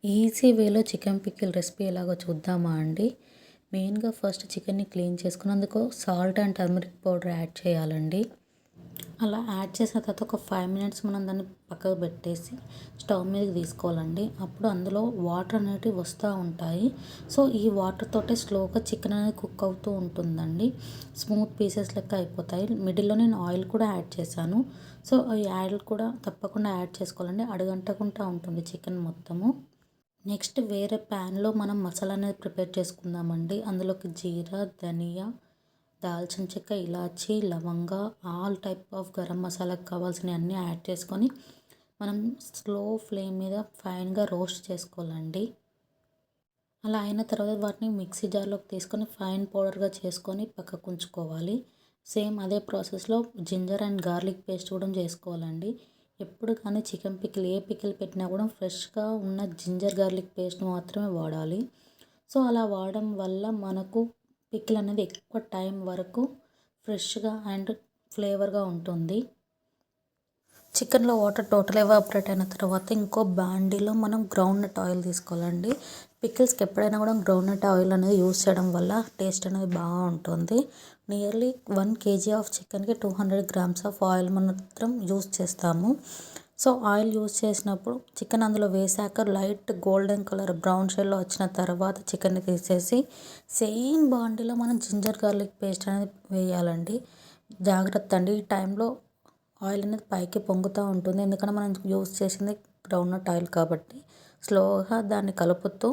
Easy వేలో chicken pickle recipe ఎలాగో చూద్దామా అండి. మెయిన్గా ఫస్ట్ చికెన్ని క్లీన్ చేసుకున్నందుకు salt and turmeric powder add చేయాలండి. అలా యాడ్ చేసిన తర్వాత ఒక 5 మినిట్స్ మనం దాన్ని పక్కకు పెట్టేసి స్టవ్ మీదకి తీసుకోవాలండి. అప్పుడు అందులో వాటర్ అనేటివి వస్తూ ఉంటాయి. సో ఈ వాటర్ తోటే స్లోగా చికెన్ అనేది కుక్ అవుతూ ఉంటుందండి. స్మూత్ పీసెస్ లెక్క అయిపోతాయి. మిడిల్లో నేను ఆయిల్ కూడా యాడ్ చేశాను. సో ఈ ఆయిల్ కూడా తప్పకుండా యాడ్ చేసుకోవాలండి. అడుగంటకుండా ఉంటుంది చికెన్ మొత్తము. నెక్స్ట్ వేరే ప్యాన్లో మనం మసాలా అనేది ప్రిపేర్ చేసుకుందామండి. అందులోకి జీరా, ధనియా, దాల్చిన చెక్క, ఇలాచీ, లవంగా, ఆల్ టైప్ ఆఫ్ గరం మసాలాకు కావాల్సినవి అన్నీ యాడ్ చేసుకొని మనం స్లో ఫ్లేమ్ మీద ఫైన్గా రోస్ట్ చేసుకోవాలండి. అలా అయిన తర్వాత వాటిని మిక్సీ జార్లోకి తీసుకొని ఫైన్ పౌడర్గా చేసుకొని పక్కకు ఉంచుకోవాలి. సేమ్ అదే ప్రాసెస్లో జింజర్ అండ్ గార్లిక్ పేస్ట్ కూడా చేసుకోవాలండి. ఎప్పుడు కానీ చికెన్ పికిల్ ఏ పికిల్ పెట్టినా కూడా ఫ్రెష్గా ఉన్న జింజర్ గార్లిక్ పేస్ట్ మాత్రమే వాడాలి. సో అలా వాడడం వల్ల మనకు పికిల్ అనేది ఎక్కువ టైం వరకు ఫ్రెష్గా అండ్ ఫ్లేవర్గా ఉంటుంది. చికెన్లో వాటర్ టోటల్ ఎవాపరేట్ అయిన తర్వాత ఇంకో బాండీలో మనం గ్రౌండ్నట్ ఆయిల్ తీసుకోవాలండి. పికిల్స్కి ఎప్పుడైనా కూడా గ్రౌండ్నట్ ఆయిల్ అనేది యూస్ చేయడం వల్ల టేస్ట్ అనేది బాగుంటుంది. నియర్లీ 1 kg ఆఫ్ చికెన్కి 200 grams ఆఫ్ ఆయిల్ మాత్రం యూస్ చేస్తాము. సో ఆయిల్ యూస్ చేసినప్పుడు చికెన్ అందులో వేసాక లైట్ గోల్డెన్ కలర్ బ్రౌన్ షేడ్లో వచ్చిన తర్వాత చికెన్ని తీసేసి సేమ్ బాండీలో మనం జింజర్ గార్లిక్ పేస్ట్ అనేది వేయాలండి. జాగ్రత్త అండి, ఈ టైంలో ఆయిల్ అనేది పైకి పొంగుతూ ఉంటుంది. ఎందుకంటే మనం యూస్ చేసింది గ్రౌండ్నట్ ఆయిల్ కాబట్టి. స్లోగా దాన్ని కలుపుతూ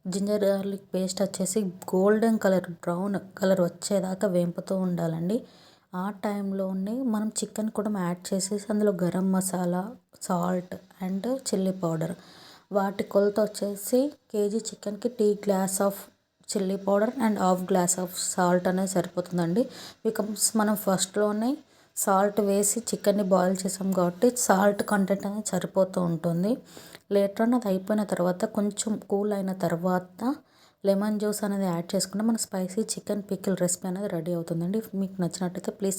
జింజర్ గార్లిక్ పేస్ట్ వచ్చేసి గోల్డెన్ కలర్ బ్రౌన్ కలర్ వచ్చేదాకా వేంపుతూ ఉండాలండి. ఆ టైంలోనే మనం చికెన్ కూడా యాడ్ చేసేసి అందులో garam masala, salt and chilli powder, వాటి కొలత వచ్చేసి కేజీ చికెన్కి tea glass of chilli powder and half glass of salt అనేది సరిపోతుందండి. బికాస్ మనం ఫస్ట్లోనే సాల్ట్ వేసి చికెన్ని బాయిల్ చేసాం కాబట్టి సాల్ట్ కంటెంట్ అనేది సరిపోతూ ఉంటుంది. లేటర్ అది అయిపోయిన తర్వాత కొంచెం కూల్ అయిన తర్వాత లెమన్ జ్యూస్ అనేది యాడ్ చేసుకుంటే మన స్పైసీ చికెన్ పికిల్ రెసిపీ అనేది రెడీ అవుతుందండి. మీకు నచ్చినట్టయితే ప్లీజ్